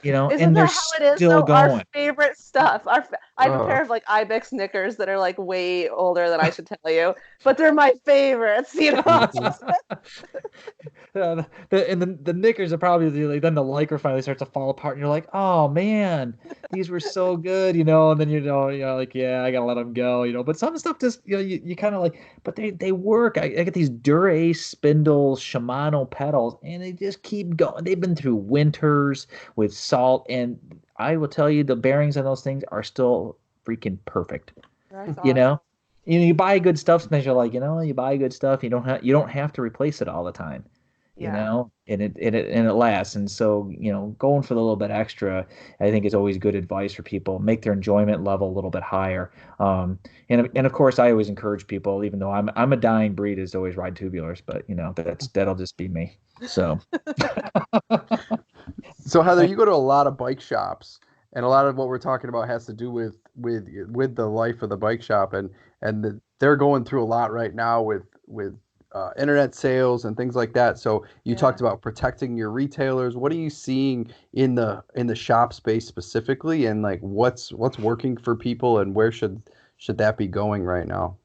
Isn't and they're that how it is still though? Our going. favorite stuff. I have a Uh, pair of like Ibex knickers that are like way older than I should tell you, but they're my favorites. It's mhm. just And the knickers are probably like, then the lycra finally starts to fall apart, and you're like, oh man, these were so good, and then like, yeah, I gotta let them go, But some stuff just, you kind of like, but they work. I get these Dura-Ace spindle Shimano pedals, and they just keep going. They've been through winters with salt, and I will tell you, the bearings on those things are still freaking perfect. that's You awesome. know, you buy good stuff, sometimes you're like, you buy good stuff, you don't have to replace it all the time, Yeah. and it lasts. And so, going for the little bit extra, I think is always good advice for people. Make their enjoyment level a little bit higher. And of course, I always encourage people, even though I'm a dying breed, is always ride tubulars, but that'll just be me. So So Heather, you go to a lot of bike shops, and a lot of what we're talking about has to do with the life of the bike shop, they're going through a lot right now with internet sales and things like that. So you Yeah. talked about protecting your retailers. What are you seeing in the shop space specifically, and like what's working for people, and where should that be going right now?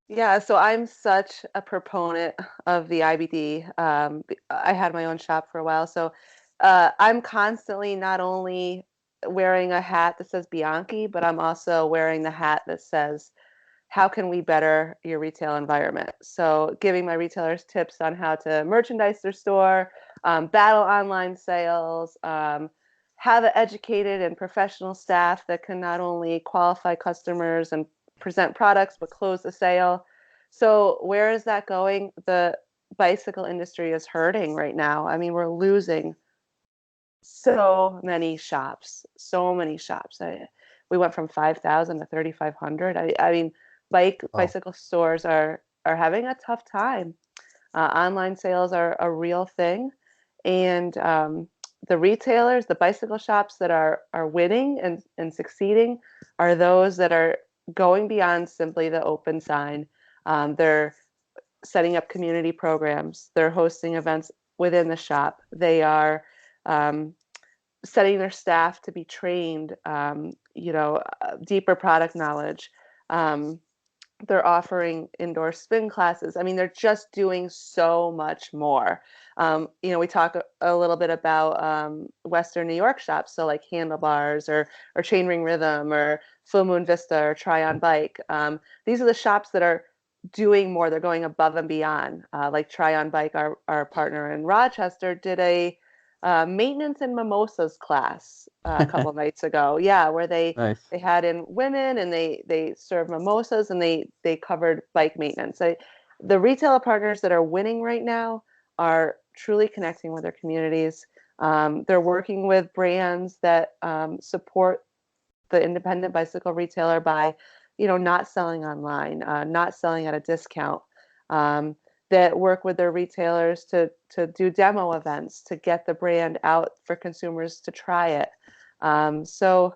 Yeah, so I'm such a proponent of the IBD. I had my own shop for a while, so I'm constantly not only wearing a hat that says Bianchi, but I'm also wearing the hat that says, how can we better your retail environment? So giving my retailers tips on how to merchandise their store, battle online sales, have an educated and professional staff that can not only qualify customers and present products, but close the sale. So where is that going? The bicycle industry is hurting right now. I mean, we're losing so many shops, so many shops. We went from 5,000 to 3,500. I mean, Oh, bicycle stores are having a tough time. Online sales are a real thing, and the retailers, the bicycle shops that are winning and succeeding, are those that are going beyond simply the open sign. They're setting up community programs. They're hosting events within the shop. They are um, setting their staff to be trained, deeper product knowledge. Um, they're offering indoor spin classes. I mean, they're just doing so much more. We talk a little bit about Western New York shops, so like Handlebars or Chainring Rhythm or Full Moon Vista or Try on Bike. These are the shops that are doing more. They're going above and beyond. Like Try on Bike, our partner in Rochester, did a maintenance and mimosas class a couple of nights ago. Yeah, where nice. they had in women and they served mimosas and they covered bike maintenance. The retailer partners that are winning right now are truly connecting with their communities. They're working with brands that support the independent bicycle retailer by, not selling online, not selling at a discount. Um, that work with their retailers to do demo events to get the brand out for consumers to try it. So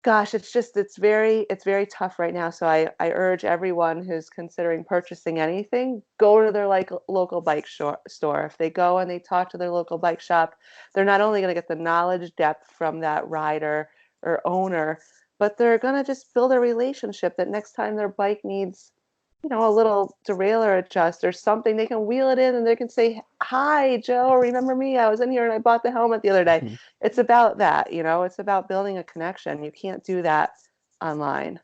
gosh, it's very tough right now. So I urge everyone who's considering purchasing anything, go to their like local bike store. If they go and they talk to their local bike shop, they're not only going to get the knowledge depth from that rider or owner, but they're going to just build a relationship that next time their bike needs, a little derailleur adjust or something, they can wheel it in and they can say, "Hi, Joe, remember me? I was in here and I bought the helmet the other day." It's about that, it's about building a connection. You can't do that online.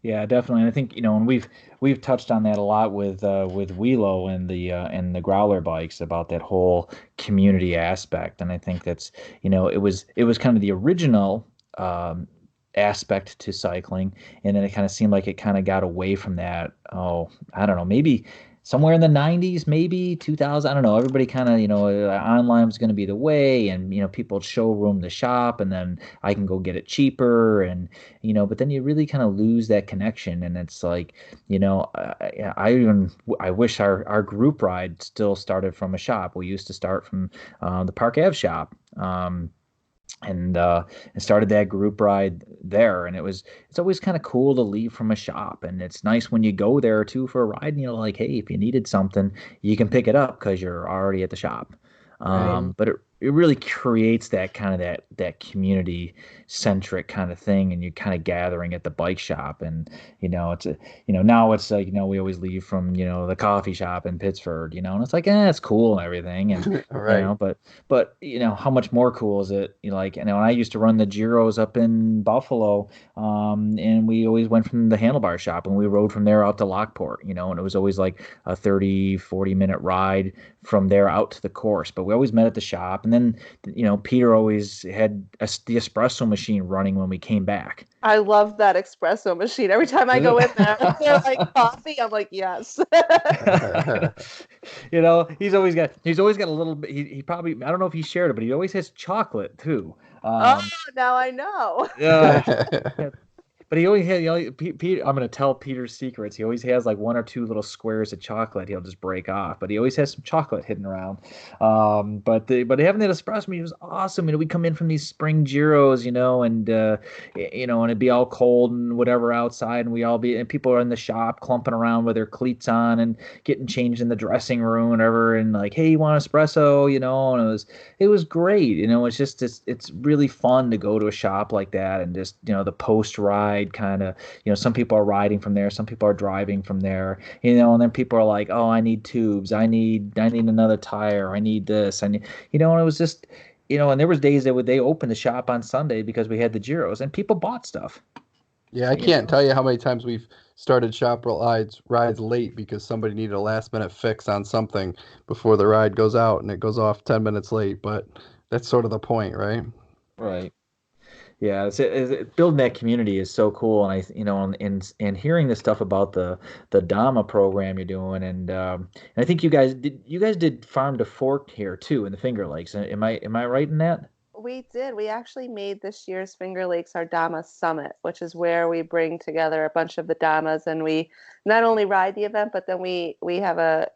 yeah, definitely. And I think, and we've touched on that a lot with Wheelo and the Growler bikes, about that whole community aspect. And I think that's, it was kind of the original um, aspect to cycling, and then it kind of seemed like it kind of got away from that. Oh, I don't know, maybe somewhere in the 90s, maybe 2000. I don't know. Everybody kind of, online was going to be the way, and people would showroom the shop, and then I can go get it cheaper, and but then you really kind of lose that connection. And it's like, I wish our group ride still started from a shop. We used to start from the Park Ave shop. And started that group ride there, and it's always kind of cool to leave from a shop, and it's nice when you go there too for a ride, and like, hey, if you needed something, you can pick it up because you're already at the shop. Right. But it it really creates that kind of that community centric kind of thing, and you're kind of gathering at the bike shop. And it's a, now it's like, we always leave from the coffee shop in Pittsford, and it's like, it's cool and everything. And All right. but how much more cool is it? Like, and I used to run the Giros up in Buffalo, and we always went from the handlebar shop and we rode from there out to Lockport, and it was always like a 30-40 minute ride from there out to the course. But we always met at the shop. And then, Peter always had the espresso machine running when we came back. I love that espresso machine. Every time I go in there, they're like coffee. I'm like, yes. He's always got a little bit. He probably, I don't know if he shared it, but he always has chocolate too. Oh, now I know. Yeah, but he always had, Peter, I'm going to tell Peter's secrets. He always has like one or two little squares of chocolate he'll just break off, but he always has some chocolate hidden around. But having that espresso machine was awesome. We'd come in from these spring gyros, and it'd be all cold and whatever outside, and and people are in the shop clumping around with their cleats on and getting changed in the dressing room, and whatever, and like, hey, you want espresso, and it was great. It's really fun to go to a shop like that and just, the post ride kind of, some people are riding from there, some people are driving from there, and then people are like, oh, I need tubes, I need another tire, I need this, and it was just, and there was days that they opened the shop on Sunday because we had the Giros and people bought stuff. Yeah, I you can't know tell you how many times we've started shop rides late because somebody needed a last minute fix on something before the ride goes out and it goes off 10 minutes late, but that's sort of the point, right? right. Yeah, building that community is so cool, and and hearing this stuff about the Dama program you're doing, and I think you guys did Farm to Fork here too in the Finger Lakes. Am I right in that? We did. We actually made this year's Finger Lakes our Dama Summit, which is where we bring together a bunch of the Damas and we not only ride the event, but then we have a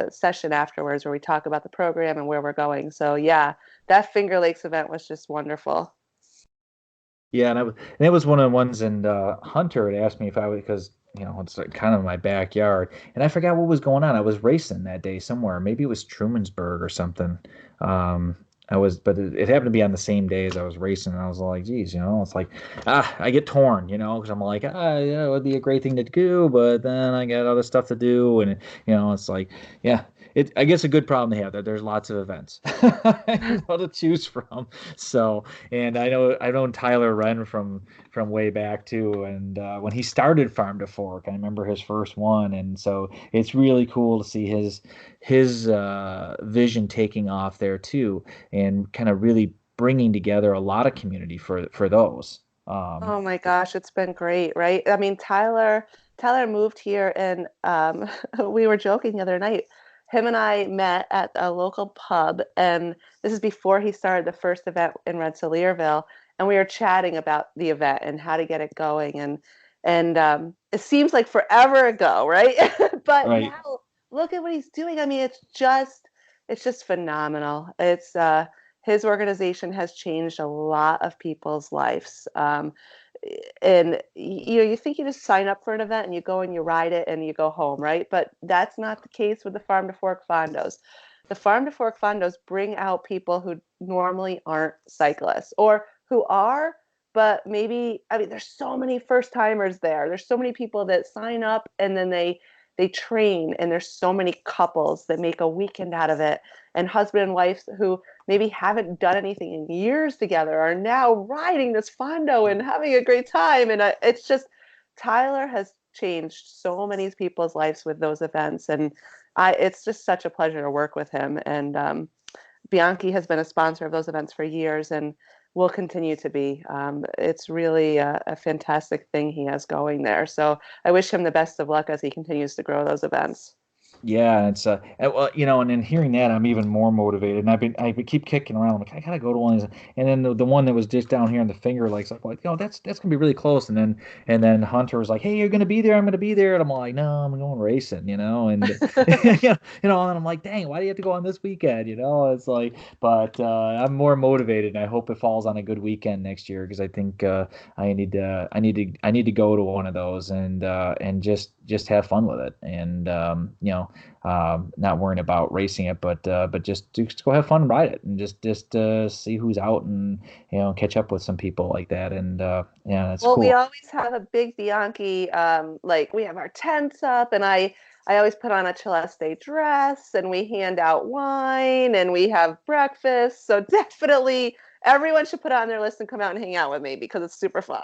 session afterwards where we talk about the program and where we're going. So yeah, that Finger Lakes event was just wonderful. Yeah, and it was one of the ones, and Hunter had asked me if I would, because it's like kind of my backyard, and I forgot what was going on. I was racing that day somewhere, maybe it was Trumansburg or something. Um, but it happened to be on the same day as I was racing, and I was like, geez, it's like, I get torn, because I'm like, yeah, it would be a great thing to do, but then I got other stuff to do, and it's like, yeah. I guess a good problem to have that there's lots of events to choose from. So, and I know Tyler Wren from way back too, and when he started Farm to Fork, I remember his first one, and so it's really cool to see his vision taking off there too, and kind of really bringing together a lot of community for those. Um, Oh my gosh, it's been great, right? I mean, Tyler moved here and we were joking the other night. Him and I met at a local pub, and this is before he started the first event in Rensselaerville, and we were chatting about the event and how to get it going, and it seems like forever ago, right? But right. now look at what he's doing. I mean, it's just phenomenal. His organization has changed a lot of people's lives. And you think you just sign up for an event and you go and you ride it and you go home, right? But that's not the case with the Farm to Fork Fondos. The Farm to Fork Fondos bring out people who normally aren't cyclists or who are, but maybe, I mean, there's so many first timers there. There's so many people that sign up and then they train, and there's so many couples that make a weekend out of it, and husband and wife who maybe haven't done anything in years together are now riding this fondo and having a great time. And it's just, Tyler has changed so many people's lives with those events, and it's just such a pleasure to work with him. And Bianchi has been a sponsor of those events for years and will continue to be. It's really a fantastic thing he has going there. So I wish him the best of luck as he continues to grow those events. Yeah, it's well, and then hearing that, I'm even more motivated. And I keep kicking around. I'm like, I gotta go to one of these. And then the one that was just down here in the Finger Lakes, I'm like, that's gonna be really close. And then Hunter was like, hey, you're gonna be there. I'm gonna be there. And I'm like, no, I'm going racing, and and I'm like, dang, why do you have to go on this weekend? It's like, but I'm more motivated, and I hope it falls on a good weekend next year because I think I need to go to one of those and just just have fun with it, and not worrying about racing it, but just go have fun and ride it, and just see who's out, and catch up with some people like that, and yeah, that's Well, we cool. always have a big Bianchi, like we have our tents up, and I always put on a Celeste dress, and we hand out wine, and we have breakfast. So definitely everyone should put it on their list and come out and hang out with me because it's super fun.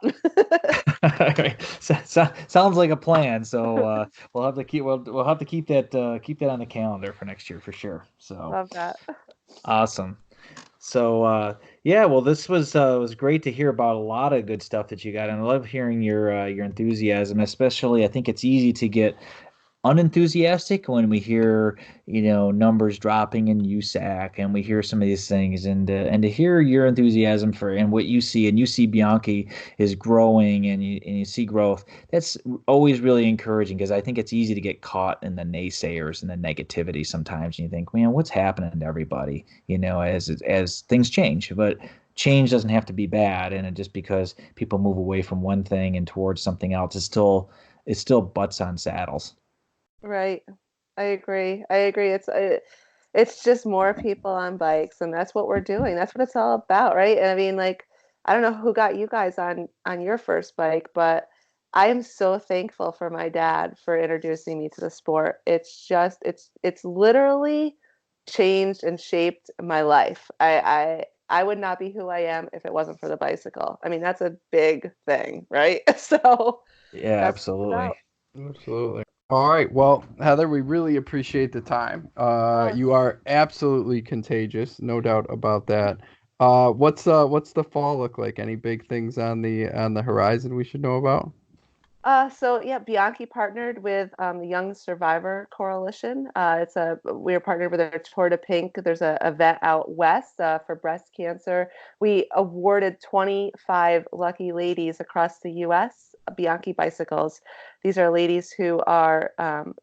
Sounds like a plan. So we'll have to keep that on the calendar for next year for sure. So Love that. awesome. So yeah, well, this was great to hear about a lot of good stuff that you got, and I love hearing your enthusiasm. Especially, I think it's easy to get unenthusiastic when we hear numbers dropping in USAC, and we hear some of these things, and to hear your enthusiasm for and what you see, and you see Bianchi is growing, and you see growth. That's always really encouraging, because I think it's easy to get caught in the naysayers and the negativity sometimes, and you think, man, what's happening to everybody, as things change. But change doesn't have to be bad, and just because people move away from one thing and towards something else, it's still butts on saddles. Right. I agree. I agree. It's just more people on bikes, and that's what we're doing. That's what it's all about, right? And I mean, like, I don't know who got you guys on your first bike, but I am so thankful for my dad for introducing me to the sport. It's literally changed and shaped my life. I would not be who I am if it wasn't for the bicycle. I mean, that's a big thing, right? So Yeah, that's what it's absolutely. about. Absolutely. All right. Well, Heather, we really appreciate the time. Oh, You are absolutely contagious, no doubt about that. What's the fall look like? Any big things on the horizon we should know about? so yeah, Bianchi partnered with the Young Survivor Coalition. We're partnered with their Tour de Pink. There's a event out west for breast cancer. We awarded 25 lucky ladies across the U.S. Bianchi bicycles. These are ladies who are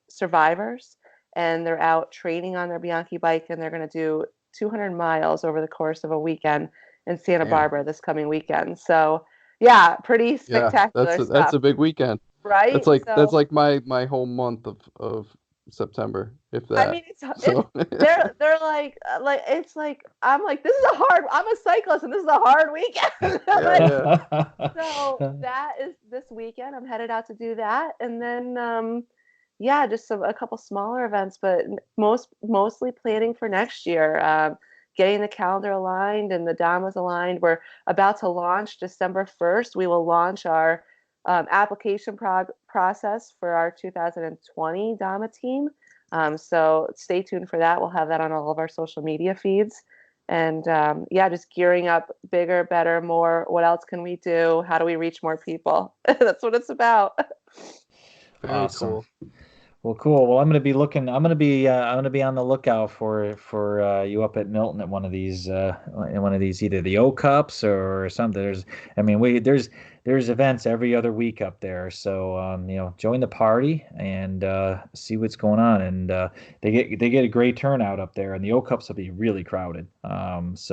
survivors, and they're out training on their Bianchi bike, and they're going to do 200 miles over the course of a weekend in Santa Damn. Barbara this coming weekend. So yeah, pretty Yeah, spectacular that's stuff, a big weekend. right? That's So, like my whole month of September, if I that. mean, it's So they're like it's like I'm like this is a hard. I'm a cyclist and this is a hard weekend. yeah, Like yeah. so that is this weekend. I'm headed out to do that, and then yeah, just a couple smaller events, but mostly planning for next year. Getting the calendar aligned and the Damas aligned. We're about to launch December 1st. We will launch our application process for our 2020 Dama team. So stay tuned for that. We'll have that on all of our social media feeds. And yeah, just gearing up bigger, better, more. What else can we do? How do we reach more people? That's what it's about. Very Awesome. cool. Well, cool. Well, I'm gonna be looking. I'm gonna be on the lookout for you up at Milton at one of these, either the O Cups or something. I mean, there's events every other week up there. So join the party and see what's going on. And they get a great turnout up there, and the O Cups will be really crowded. It's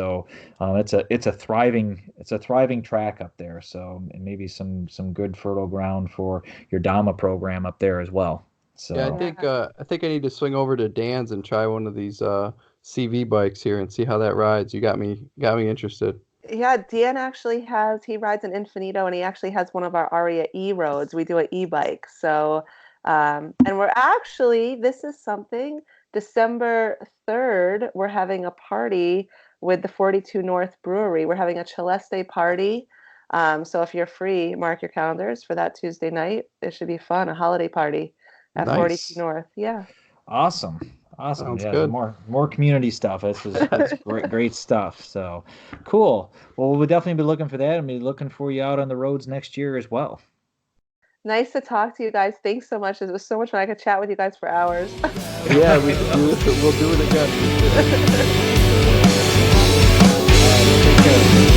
a thriving track up there. So and maybe some good fertile ground for your Dama program up there as well. Yeah, So Yeah. I think I need to swing over to Dan's and try one of these CV bikes here and see how that rides. You got me interested. Yeah, Dan actually he rides an Infinito and he actually has one of our Aria E roads. We do an e-bike. So, and this is something, December 3rd, we're having a party with the 42 North Brewery. We're having a Celeste party. So if you're free, mark your calendars for that Tuesday night. It should be fun, a holiday party at 42 Nice. North. Yeah. awesome, awesome. Sounds Yeah, good. more community stuff. That's great stuff. So cool. Well, we'll definitely be looking for that, and be looking for you out on the roads next year as well. Nice to talk to you guys. Thanks so much. It was so much fun. I could chat with you guys for hours. Yeah, we can do it. We'll do it again for sure. Take care.